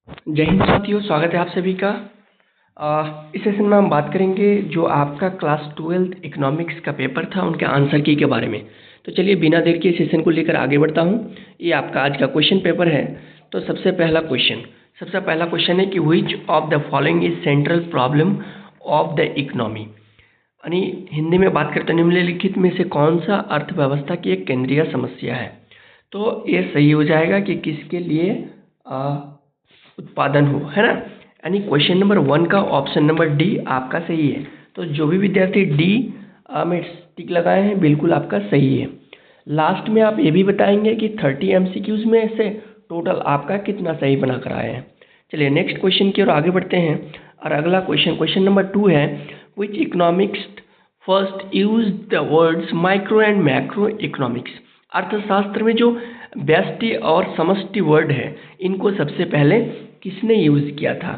जय हिंद साथियों, स्वागत है आप सभी का। इस सेशन में हम बात करेंगे जो आपका क्लास 12th इकोनॉमिक्स का पेपर था उनके आंसर की के बारे में। तो चलिए बिना देर के सेशन को लेकर आगे बढ़ता हूँ। ये आपका आज का क्वेश्चन पेपर है। तो सबसे पहला क्वेश्चन है कि which of the following is central problem of the economy. यानी हिंदी में बात करते निम्नलिखित में से कौन सा अर्थव्यवस्था की एक केंद्रीय समस्या है। तो ये सही हो जाएगा कि किसके लिए उत्पादन हो, है ना। यानी क्वेश्चन नंबर 1 का ऑप्शन नंबर डी आपका सही है। तो जो भी विद्यार्थी डी में टिक लगाए हैं बिल्कुल आपका सही है। लास्ट में आप ये भी बताएंगे कि 30 एमसीक्यूज में से टोटल आपका कितना सही बना कर आए हैं। चलिए नेक्स्ट क्वेश्चन की ओर आगे बढ़ते हैं। और अगला क्वेश्चन नंबर 2 है, which economics first use the words micro and macro economics. अर्थशास्त्र में जो व्यष्टि और समष्टि वर्ड है इनको सबसे पहले किसने यूज किया था।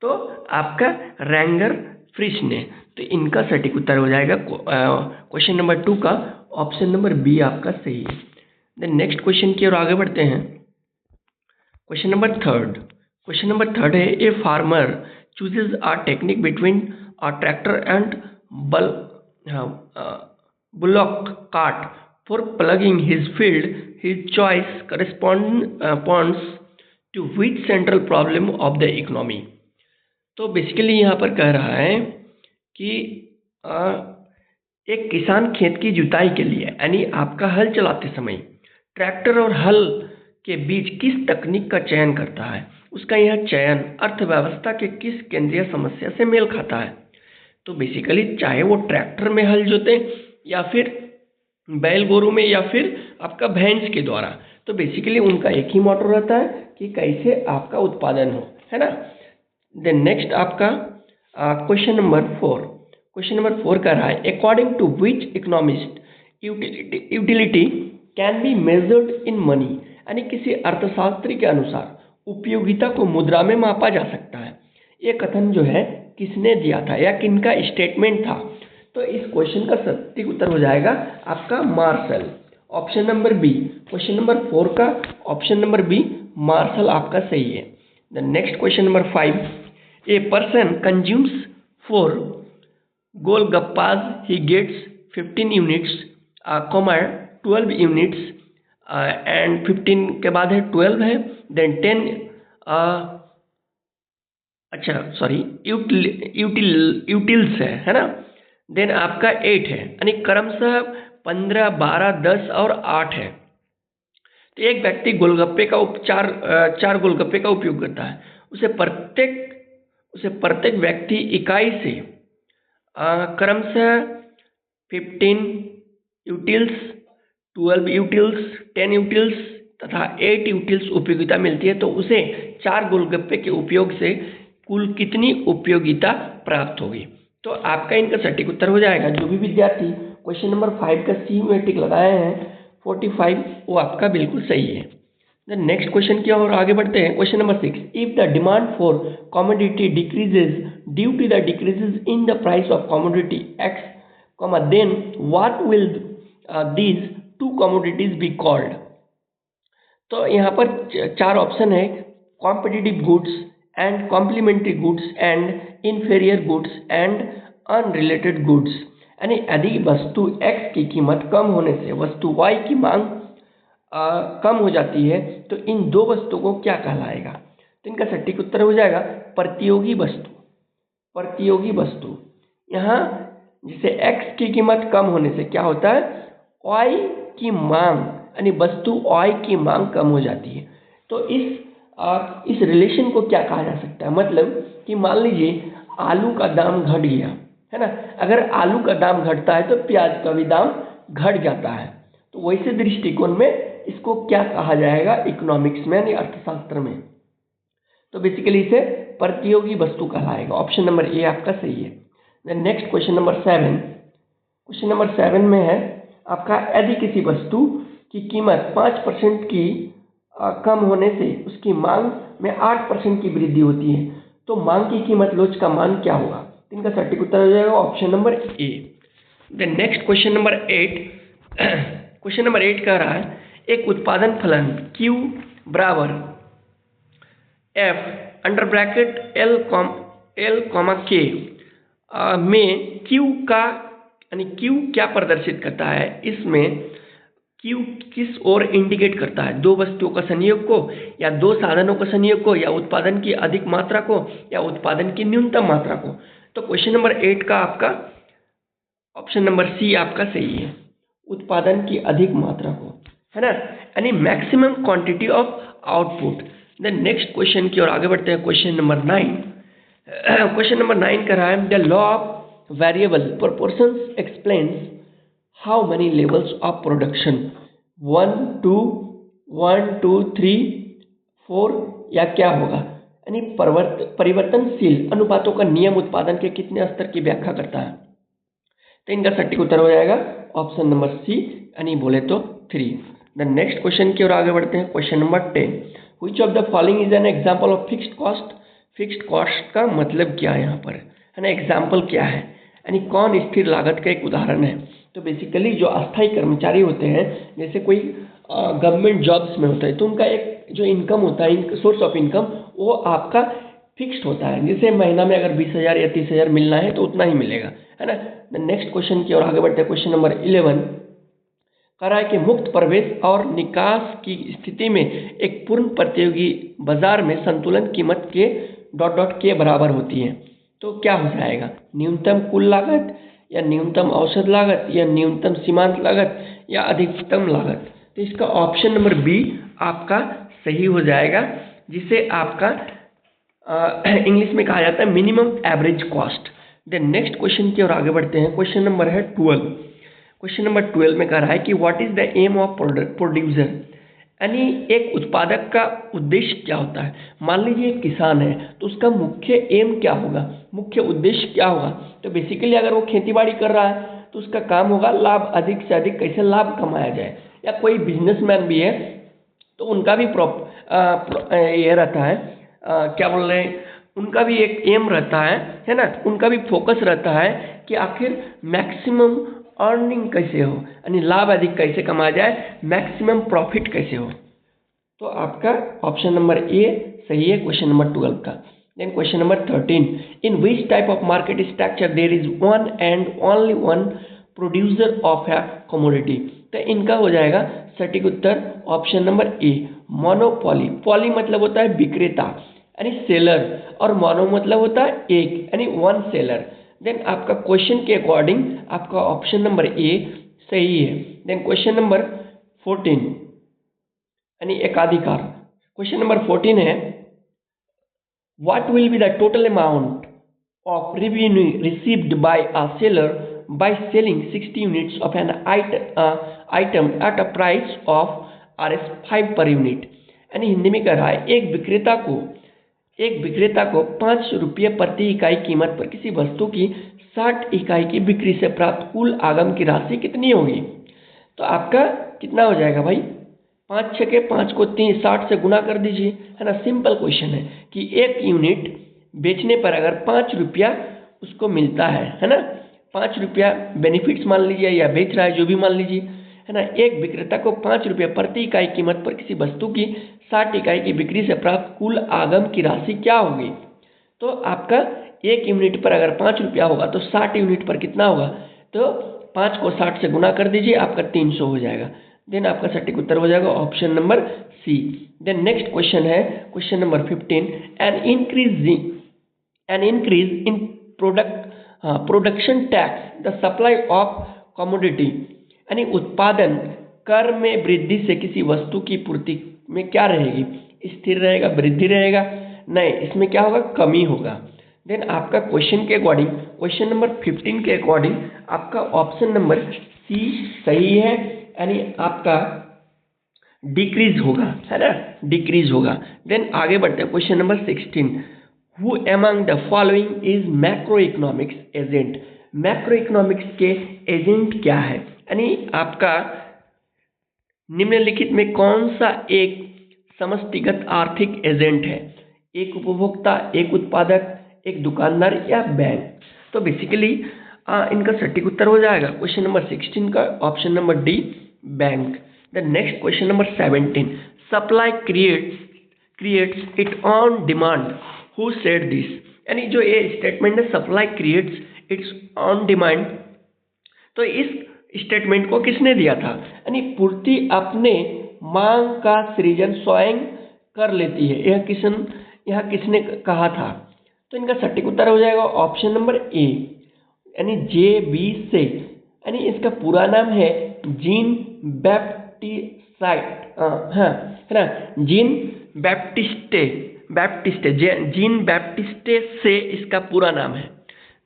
तो आपका रैंगर फ्रिश ने। तो इनका सटीक उत्तर हो जाएगा क्वेश्चन नंबर 2 का ऑप्शन नंबर बी आपका सही है। देन नेक्स्ट क्वेश्चन की ओर आगे बढ़ते हैं। क्वेश्चन नंबर थर्ड है, a farmer chooses a technique between a tractor and bullock cart for ploughing his field, his choice corresponds to which central problem of the economy. तो basically यहाँ पर कह रहा है कि एक किसान खेत की जुताई के लिए यानी आपका हल चलाते समय ट्रैक्टर और हल के बीच किस तकनीक का चयन करता है, उसका यह चयन अर्थव्यवस्था के किस केंद्रीय समस्या से मेल खाता है। तो बेसिकली चाहे वो ट्रैक्टर में हल जोते या फिर बैल गोरू में या फिर आपका भैंस के द्वारा, तो बेसिकली उनका एक ही मोटर रहता है कि कैसे आपका उत्पादन हो, है ना। देन नेक्स्ट आपका क्वेश्चन नंबर 4 कर रहा है, according to which economist utility can be measured in money. यानी किसी अर्थशास्त्री के अनुसार उपयोगिता को मुद्रा में मापा जा सकता है। ये कथन जो है किसने दिया था या किनका स्टेटमेंट था। तो इस क्वेश्चन का सटीक उत्तर हो जाएगा आपका Marshall, option number B. Question number 4 का ऑप्शन नंबर बी मार्शल आपका सही है। The next question number 5, a person consumes 4 golgappas, he gets 15 units, 12 units and 15 के बाद है 12 है, देन 10 यूटिल्स है ना। देन आपका 8 है, यानी क्रमशः 15, 12, 10 और 8 है। तो एक व्यक्ति गोलगप्पे का चार गोलगप्पे का उपयोग करता है। उसे प्रत्येक व्यक्ति इकाई से क्रमशः 15 यूटिल्स, 12 यूटिल्स, 10 यूटिल्स तथा 8 यूटिल्स उपयोगिता मिलती है। तो उसे 4 गोलगप्पे के उपयोग से कुल कितनी उपयोगिता प्राप्त होगी। तो आपका इनका सटीक उत्तर हो जाएगा। जो भी विद्यार्थी क्वेश्चन नंबर 5 का सी में टिक लगाए हैं 45, वो आपका बिल्कुल सही है। द नेक्स्ट क्वेश्चन की ओर आगे बढ़ते हैं। Question number 6, if the demand for commodity decreases due to the decreases in the price of commodity X, then what will these two commodities be called. तो यहाँ पर 4 ऑप्शन है, competitive goods and complementary goods and inferior goods and unrelated goods. यानी यदि वस्तु X की कीमत कम होने से वस्तु Y की मांग कम हो जाती है तो इन दो वस्तुओं को क्या कहलाएगा। तो इनका सटीक उत्तर हो जाएगा प्रतियोगी वस्तु। यहाँ जिसे X की कीमत कम होने से क्या होता है, Y की मांग यानी वस्तु Y की मांग कम हो जाती है। तो इस रिलेशन को क्या कहा जा सकता है, मतलब कि मान लीजिए आलू का दाम घट गया, है ना। अगर आलू का दाम घटता है तो प्याज का भी दाम घट जाता है। तो वैसे दृष्टिकोण में इसको क्या कहा जाएगा इकोनॉमिक्स में यानी अर्थशास्त्र में। तो बेसिकली इसे प्रतियोगी वस्तु कहलाएगा। ऑप्शन नंबर ए आपका सही है। नेक्स्ट क्वेश्चन नंबर 7 में है आपका, यदि किसी वस्तु की कीमत 5% की कम होने से उसकी मांग में 8% की वृद्धि होती है तो मांग की कीमत लोच का मान क्या होगा। इनका सटीक उत्तर हो जाएगा option number A. Then next question number 8 कह रहा है, एक उत्पादन फलन Q बराबर F under bracket L comma K में क्यू का यानी क्यू क्या प्रदर्शित करता है, इसमें क्यू किस ओर इंडिकेट करता है, दो वस्तुओं का संयोग को या दो साधनों का संयोग को या उत्पादन की अधिक मात्रा को या उत्पादन की न्यूनतम मात्रा को। तो क्वेश्चन नंबर 8 का आपका ऑप्शन नंबर सी आपका सही है, उत्पादन की अधिक मात्रा को, है ना, यानी maximum quantity of output. Then next question की ओर आगे बढ़ते हैं। क्वेश्चन नंबर 9, क्वेश्चन नंबर 9 कर रहा है the law of variable proportions explains how many levels of production, 1 2 1 2 3 4 या क्या होगा, यानी परिवर्तनशील अनुपातों का नियम उत्पादन के कितने स्तर की व्याख्या करता है। तो इनका सटीक उत्तर हो जाएगा ऑप्शन नंबर सी, यानी बोले तो 3। द नेक्स्ट क्वेश्चन की ओर आगे बढ़ते हैं। Question number 10, which of the following is an example of fixed cost. Fixed cost का मतलब क्या है यहाँ पर, है ना, एग्जाम्पल क्या है, यानी कौन स्थिर लागत का एक उदाहरण है। तो बेसिकली जो अस्थायी कर्मचारी होते हैं, जैसे कोई गवर्नमेंट जॉब्स में होता है, तो उनका एक जो इनकम होता है, सोर्स ऑफ इनकम, वो आपका फिक्स्ड होता है। जैसे महीना में अगर 20,000 या 30,000 मिलना है तो उतना ही मिलेगा, है ना। नेक्स्ट क्वेश्चन की ओर आगे बढ़ते हैं। क्वेश्चन नंबर 11 कह रहा है कि मुक्त प्रवेश और निकास की स्थिति में एक पूर्ण प्रतियोगी बाजार में संतुलन कीमत के के बराबर होती है। तो क्या हो जाएगा, न्यूनतम कुल लागत या न्यूनतम औसत लागत या न्यूनतम सीमांत लागत या अधिकतम लागत। तो इसका ऑप्शन नंबर बी आपका सही हो जाएगा, जिसे आपका इंग्लिश में कहा जाता है minimum average cost. Then next question की ओर आगे बढ़ते हैं। क्वेश्चन नंबर है 12। क्वेश्चन नंबर 12 में कह रहा है कि what is the aim of producer, यानी एक उत्पादक का उद्देश्य क्या होता है। मान लीजिए एक किसान है तो उसका मुख्य एम क्या होगा, मुख्य उद्देश्य क्या होगा। तो बेसिकली अगर वो खेतीबाड़ी कर रहा है तो उसका काम होगा लाभ अधिक से अधिक कैसे लाभ कमाया जाए। या कोई बिजनेसमैन भी है तो उनका भी ये रहता है, क्या बोल रहे हैं, उनका भी एक एम रहता है ना, उनका भी फोकस रहता है कि आखिर मैक्सिमम अर्निंग कैसे हो, यानी लाभ अधिक कैसे कमाया जाए, मैक्सिमम प्रॉफिट कैसे हो। तो आपका ऑप्शन नंबर ए सही है क्वेश्चन नंबर 12 का। Then question number 13, in which type of market structure there is one and only one producer of a commodity. तो इनका हो जाएगा सटीक उत्तर option number A, monopoly. Poly मतलब होता है विक्रेता यानी सेलर, और मोनो मतलब होता है एक यानी वन सेलर। देन आपका क्वेश्चन के अकॉर्डिंग आपका ऑप्शन नंबर ए सही है। देन क्वेश्चन नंबर 14 यानी एकाधिकार। क्वेश्चन नंबर 14 है what will be the total amount of revenue received by a seller by selling 60 units of an item at a price of Rs5 per unit। यानी हिंदी में कह रहा है एक विक्रेता को 5 रुपये प्रति इकाई कीमत पर किसी वस्तु की 60 इकाई की बिक्री से प्राप्त कुल आगम की राशि कितनी होगी। तो आपका कितना हो जाएगा भाई, 5 6 5 को 60 से गुना कर दीजिए, है ना। सिंपल क्वेश्चन है कि एक यूनिट बेचने पर अगर 5 रुपया उसको मिलता है ना, 5 रुपया बेनिफिट्स मान लीजिए या बेच रहा है जो भी मान लीजिए, है ना। एक विक्रेता को 5 रुपये प्रति इकाई कीमत पर किसी वस्तु की 60 इकाई की बिक्री से प्राप्त कुल आगम की राशि क्या होगी। तो आपका एक यूनिट पर अगर 5 रुपया होगा तो 60 यूनिट पर कितना होगा, तो 5 को 60 से गुना कर दीजिए, आपका 300 हो जाएगा। देन आपका सटीक उत्तर हो जाएगा option number C. Then next question है question number 15, an increase in production tax the supply of commodity, यानी उत्पादन कर में वृद्धि से किसी वस्तु की पूर्ति में क्या रहेगी, स्थिर रहेगा, वृद्धि रहेगा, नहीं, इसमें क्या होगा, कमी होगा। देन आपका क्वेश्चन के अकॉर्डिंग क्वेश्चन नंबर 15 के अकॉर्डिंग आपका ऑप्शन नंबर सी सही है, यानी आपका डिक्रीज होगा, है ना, डिक्रीज होगा। देन आगे बढ़ते हैं question number 16, who among the following is macro economics agent. Macro economics के एजेंट क्या है, यानी आपका निम्नलिखित में कौन सा एक समष्टिगत आर्थिक एजेंट है, एक उपभोक्ता, एक उत्पादक, एक दुकानदार या बैंक। तो बेसिकली इनका सटीक उत्तर हो जाएगा क्वेश्चन नंबर 16 का option number D, bank. The next question number 17, supply creates it on demand, who said this? यानी जो ये स्टेटमेंट है supply creates it's on demand, तो इस स्टेटमेंट को किसने दिया था? यानी पूर्ति अपने मांग का सृजन स्वयं कर लेती है, यह किसने कहा था? तो इनका सटीक उत्तर हो जाएगा ऑप्शन नंबर ए, यानी जे बी से। यानी इसका पूरा नाम है जीन बैप्टिसाइट, हाँ है ना, जीन बैप्टिस्टे, जीन बैप्टिस्टे से इसका पूरा नाम है।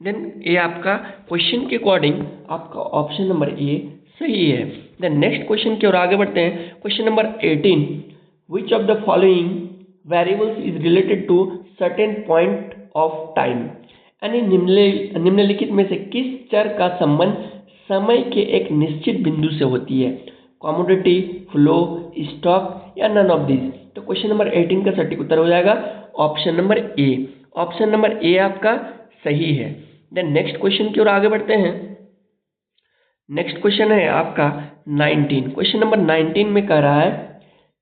देन ये आपका क्वेश्चन के अकॉर्डिंग आपका ऑप्शन नंबर ए सही है। देन नेक्स्ट क्वेश्चन की ओर आगे बढ़ते हैं। Question number 18, which of the following variables is related to certain point of time? यानी निम्नलिखित में से किस चर का संबंध समय के एक निश्चित बिंदु से होती है? कमोडिटी, फ्लो, स्टॉक या नन ऑफ दिस? तो क्वेश्चन नंबर 18 का सटीक उत्तर हो जाएगा ऑप्शन नंबर ए। ऑप्शन नंबर ए आपका सही है। देन नेक्स्ट क्वेश्चन की ओर आगे बढ़ते हैं। नेक्स्ट क्वेश्चन है आपका 19। क्वेश्चन नंबर 19 में कह रहा है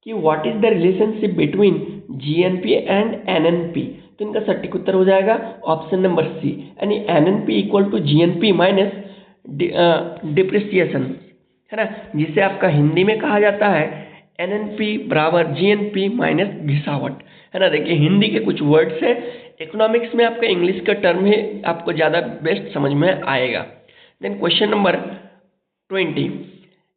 कि what is the relationship between GNP and NNP? तो इनका सटीक उत्तर हो जाएगा ऑप्शन नंबर सी, यानी NNP equal to GNP minus depreciation, है ना, जिसे आपका हिंदी में कहा जाता है एनएनपी बराबर जीएनपी माइनस घिसावट, है ना। देखिए हिंदी के कुछ वर्ड्स है, इकोनॉमिक्स में आपका इंग्लिश का टर्म है, आपको ज़्यादा बेस्ट समझ में आएगा। Then question number 20,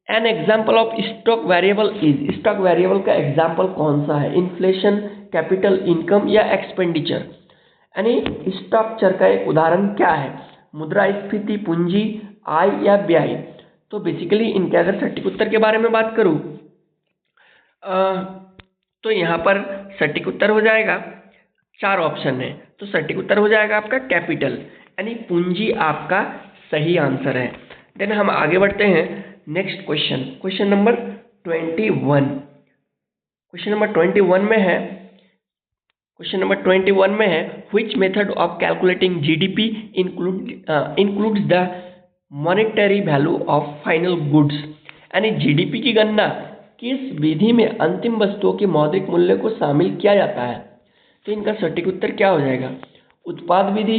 an example of stock variable is? Stock variable का एग्जाम्पल कौन सा है? इन्फ्लेशन, कैपिटल, इनकम या एक्सपेंडिचर? यानी स्टॉक चर का एक उदाहरण क्या है? मुद्रास्फीति, पूंजी, आय या व्यय? तो बेसिकली इनके अगर सटीक उत्तर के बारे में बात करूं तो यहाँ पर सटीक उत्तर हो जाएगा, 4 ऑप्शन है, तो सटीक उत्तर हो जाएगा आपका कैपिटल, यानी पूंजी आपका सही आंसर है। देन हम आगे बढ़ते हैं next question, question number 21। Question number 21 में है, क्वेश्चन नंबर 21 में है which method of calculating GDP includes the monetary value of final goods? यानी जीडीपी की गणना किस विधि में अंतिम वस्तुओं के मौद्रिक मूल्य को शामिल किया जाता है? तो इनका सटीक उत्तर क्या हो जाएगा? उत्पाद विधि,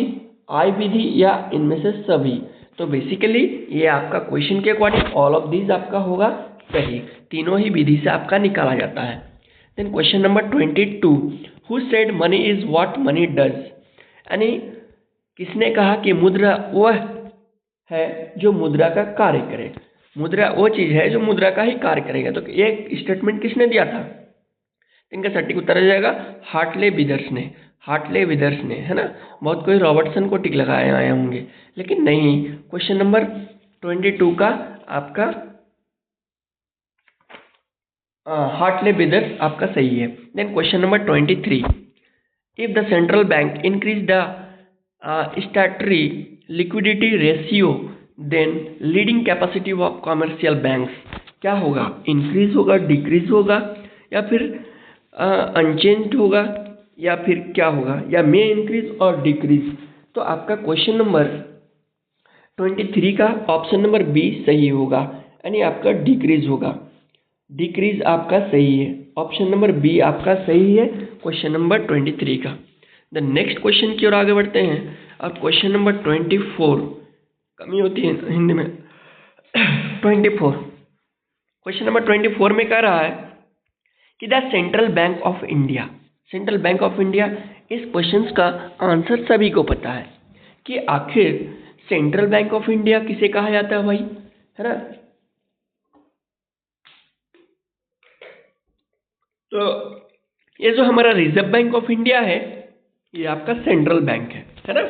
आय विधि या इनमें से सभी? तो बेसिकली ये आपका क्वेश्चन के अकॉर्डिंग ऑल ऑफ दीज आपका होगा सही, तीनों ही विधि से आपका निकाला जाता है। Then question number 22, who said money is what money does? यानी किसने कहा कि मुद्रा वह है जो मुद्रा का कार्य करे? मुद्रा वो चीज है जो मुद्रा का ही कार्य करेगा। तो ये स्टेटमेंट किसने दिया था? इनका सटीक उत्तर हो जाएगा हार्टले विदर्स ने, हार्टले विदर्स ने, है ना। बहुत कोई रॉबर्टसन को टिक लगाए आए होंगे, लेकिन नहीं। क्वेश्चन नंबर 22 का आपका हार्टले विदर्स आपका सही है। Then question number 23, if the central bank increase the statutory liquidity ratio then leading capacity of commercial banks? क्या होगा? इंक्रीज होगा, डिक्रीज होगा या फिर अनचेंज्ड होगा या फिर क्या होगा, या मे इंक्रीज और डिक्रीज? तो आपका क्वेश्चन नंबर 23 का ऑप्शन नंबर बी सही होगा, यानी आपका डिक्रीज होगा। डिक्रीज आपका सही है, ऑप्शन नंबर बी आपका सही है क्वेश्चन नंबर 23 का। द नेक्स्ट क्वेश्चन की ओर आगे बढ़ते हैं। अब क्वेश्चन नंबर 24, कमी होती है हिंदी में 24। क्वेश्चन नंबर 24 में कह रहा है कि the central bank of India, central bank of India, इस क्वेश्चन का आंसर सभी को पता है कि आखिर सेंट्रल बैंक ऑफ इंडिया किसे कहा जाता है भाई, है ना। तो ये जो हमारा रिजर्व बैंक ऑफ इंडिया है ये आपका सेंट्रल बैंक है ना।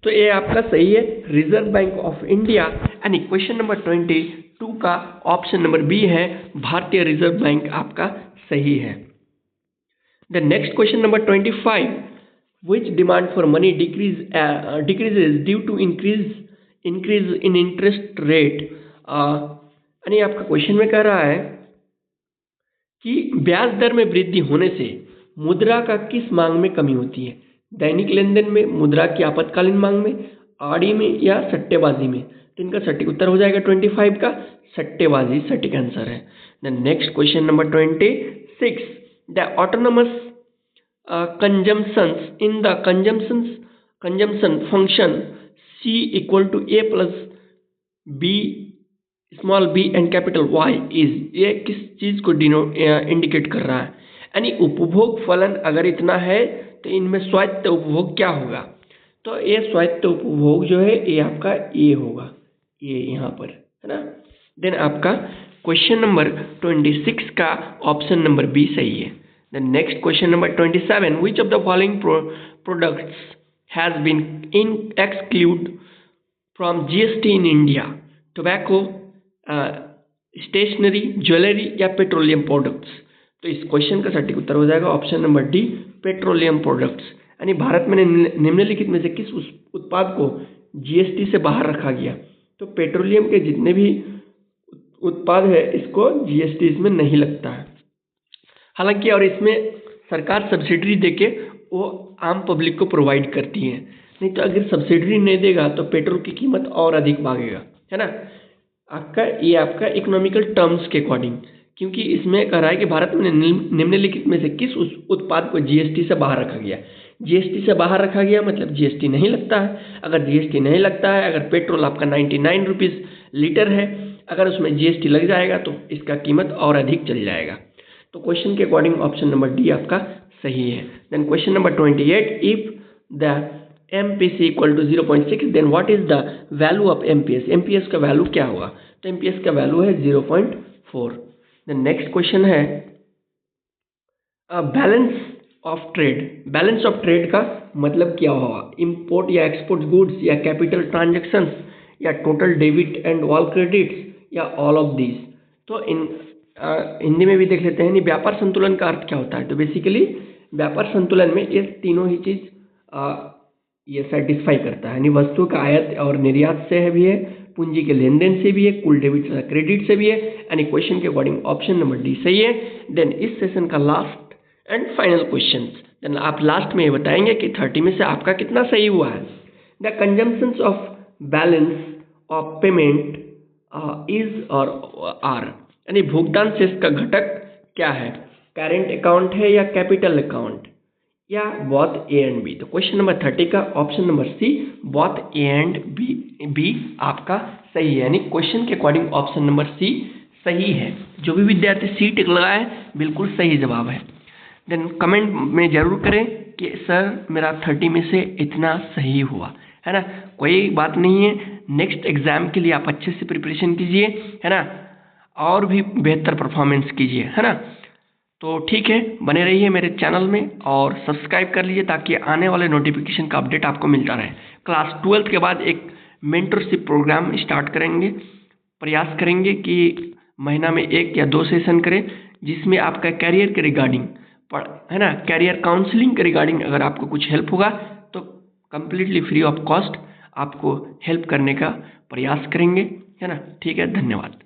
तो ये आपका सही है, रिजर्व बैंक ऑफ इंडिया। यानी क्वेश्चन नंबर 22 का ऑप्शन नंबर बी है, भारतीय रिजर्व बैंक आपका सही है। The next question number 25, which demand for money decreases due to increase in interest rate? यानी आपका क्वेश्चन में कह रहा है कि ब्याज दर में वृद्धि होने से मुद्रा का किस मांग में कमी होती है? दैनिक लेन देन में, मुद्रा की आपातकालीन मांग में, आरडी में या सट्टेबाजी में? तो इनका सटीक उत्तर हो जाएगा 25 का सट्टेबाजी सटीक आंसर है। The next question number 26, the autonomous consumptions in the consumption function c equal to a plus b small b and capital Y is, ये किस चीज को इंडिकेट कर रहा है? यानी उपभोग फलन अगर इतना है तो इनमें स्वायत्त उपभोग क्या होगा? तो ये स्वायत्त उपभोग जो है ये आपका ए होगा, ये यहाँ पर है ना। देन आपका क्वेश्चन नंबर 26 का ऑप्शन नंबर बी सही है। The next question number 27, which of the following products has been excluded from GST in India? Tobacco, stationery, jewellery या पेट्रोलियम प्रोडक्ट्स? तो इस क्वेश्चन का सटीक उत्तर हो जाएगा option number D, petroleum products. यानी भारत में निम्नलिखित में से किस उत्पाद को जीएसटी से बाहर रखा गया? तो पेट्रोलियम के जितने भी उत्पाद है इसको जीएसटी इसमें नहीं लगता है। हालांकि और इसमें सरकार सब्सिडी देके वो आम पब्लिक को प्रोवाइड करती है, नहीं तो अगर सब्सिडी नहीं देगा तो पेट्रोल की कीमत और अधिक भागेगा, है ना। आपका इकोनॉमिकल टर्म्स के अकॉर्डिंग, क्योंकि इसमें कह रहा है कि भारत में निम्नलिखित में से किस उत्पाद को जीएसटी से बाहर रखा गया? जीएसटी से बाहर रखा गया मतलब जीएसटी नहीं लगता है। अगर जीएसटी नहीं लगता है, अगर पेट्रोल आपका 99 रुपीज़ लीटर है, अगर उसमें जीएसटी लग जाएगा तो इसका कीमत और अधिक चल जाएगा। तो क्वेश्चन के अकॉर्डिंग ऑप्शन नंबर डी आपका सही है। Then question number 28, if the MPC equal to 0.6 then what is the value of MPS? MPS का वैल्यू क्या होगा? तो MPS का वैल्यू है 0.4। देन नेक्स्ट क्वेश्चन है balance of trade. Balance of trade का मतलब क्या होगा? इंपोर्ट या एक्सपोर्ट गुड्स या कैपिटल ट्रांजेक्शन्स या total debit and all credits या ऑल ऑफ दीज? तो इन हिंदी में भी देख लेते हैं। व्यापार संतुलन का अर्थ क्या होता है? तो बेसिकली व्यापार संतुलन में ये तीनों ही चीज ये सेटिस्फाई करता है। यानी वस्तु का आयात और निर्यात से है भी है, पूंजी के लेन देन से भी है, कुल डेबिट तथा क्रेडिट से भी है। यानी क्वेश्चन के अकॉर्डिंग ऑप्शन नंबर डी सही है। देन इस सेशन का last and final question, then आप लास्ट में ये बताएंगे कि 30 में से आपका कितना सही हुआ है। The consumptions of balance of payment is और आर, यानी भुगतान शेष का घटक क्या है? करेंट अकाउंट है या कैपिटल अकाउंट या बोथ ए एंड बी? तो क्वेश्चन नंबर 30 का option number C, both A and B आपका सही है। यानी क्वेश्चन के अकॉर्डिंग ऑप्शन नंबर सी सही है। जो भी विद्यार्थी सी टिक लगाए बिल्कुल सही जवाब है। देन कमेंट में जरूर करें कि सर मेरा 30 में से इतना सही हुआ, है ना। कोई बात नहीं है, नेक्स्ट एग्जाम के लिए आप अच्छे से प्रिपरेशन कीजिए, है ना, और भी बेहतर परफॉर्मेंस कीजिए, है ना। तो ठीक है, बने रहिए मेरे चैनल में और सब्सक्राइब कर लीजिए ताकि आने वाले नोटिफिकेशन का अपडेट आपको मिलता रहे। क्लास 12 के बाद एक मेंटरशिप प्रोग्राम स्टार्ट करेंगे। प्रयास करेंगे कि महीना में 1 या 2 सेशन करें, जिसमें आपका कैरियर के रिगार्डिंग है ना, कैरियर काउंसलिंग के रिगार्डिंग अगर आपको कुछ हेल्प होगा तो कम्प्लीटली फ्री ऑफ कॉस्ट आपको हेल्प करने का प्रयास करेंगे, है ना। ठीक है, धन्यवाद।